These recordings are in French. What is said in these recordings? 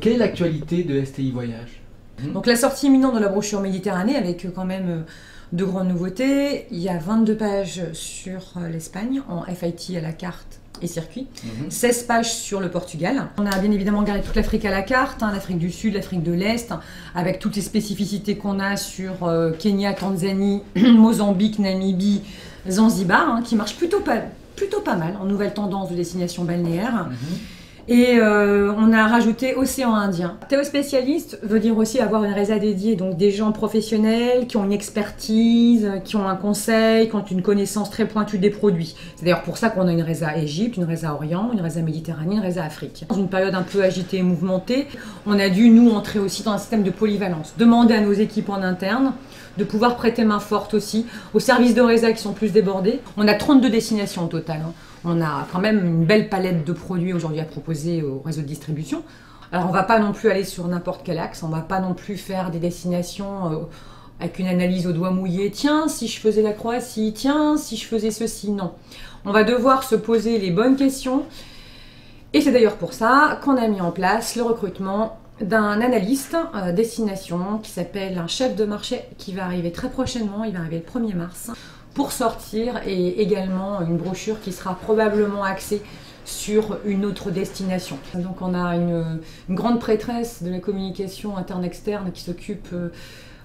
Quelle est l'actualité de STI Voyage? Donc la sortie imminente de la brochure Méditerranée avec quand même de grandes nouveautés. Il y a 22 pages sur l'Espagne en FIT à la carte et circuit, 16 pages sur le Portugal. On a bien évidemment gardé toute l'Afrique à la carte, l'Afrique du Sud, l'Afrique de l'Est, avec toutes les spécificités qu'on a sur Kenya, Tanzanie, Mozambique, Namibie, Zanzibar, qui marchent plutôt pas mal en nouvelle tendance de destination balnéaire. Et on a rajouté Océan Indien. Théo spécialiste veut dire aussi avoir une résa dédiée, donc des gens professionnels qui ont une expertise, qui ont un conseil, qui ont une connaissance très pointue des produits. C'est d'ailleurs pour ça qu'on a une résa Égypte, une résa Orient, une résa Méditerranée, une résa Afrique. Dans une période un peu agitée et mouvementée, on a dû nous entrer aussi dans un système de polyvalence, demander à nos équipes en interne de pouvoir prêter main forte aussi aux services de résa qui sont plus débordés. On a 32 destinations au total. On a quand même une belle palette de produits aujourd'hui à proposer au réseau de distribution. Alors on ne va pas non plus aller sur n'importe quel axe, on ne va pas non plus faire des destinations avec une analyse au doigt mouillé. Tiens, si je faisais la Croatie, tiens, si je faisais ceci, non. On va devoir se poser les bonnes questions. Et c'est d'ailleurs pour ça qu'on a mis en place le recrutement d'un analyste destination qui s'appelle un chef de marché qui va arriver très prochainement, il va arriver le 1er mars, pour sortir, et également une brochure qui sera probablement axée sur une autre destination. Donc on a une grande prêtresse de la communication interne-externe qui s'occupe,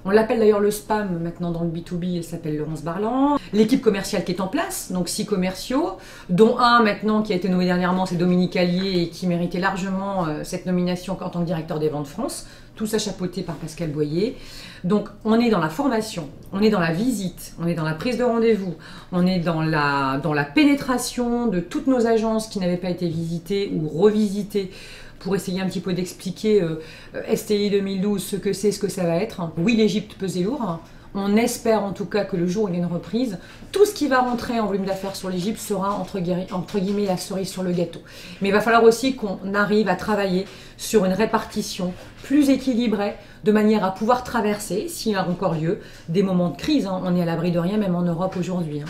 on l'appelle d'ailleurs le spam maintenant dans le B2B, elle s'appelle Laurence Barland. L'équipe commerciale qui est en place, donc 6 commerciaux, dont un maintenant qui a été nommé dernièrement, c'est Dominique Allier, et qui méritait largement cette nomination en tant que directeur des ventes France, tout ça chapeauté par Pascal Boyer. Donc on est dans la formation, on est dans la visite, on est dans la prise de rendez-vous, on est dans la pénétration de toutes nos agences qui n'avaient pas été visitées ou revisitées, pour essayer un petit peu d'expliquer STI 2012, ce que c'est, ce que ça va être. Oui, l'Égypte pesait lourd. On espère en tout cas que le jour où il y a une reprise, tout ce qui va rentrer en volume d'affaires sur l'Égypte sera entre guillemets la cerise sur le gâteau. Mais il va falloir aussi qu'on arrive à travailler sur une répartition plus équilibrée, de manière à pouvoir traverser, s'il y a encore lieu, des moments de crise. On est à l'abri de rien, même en Europe aujourd'hui.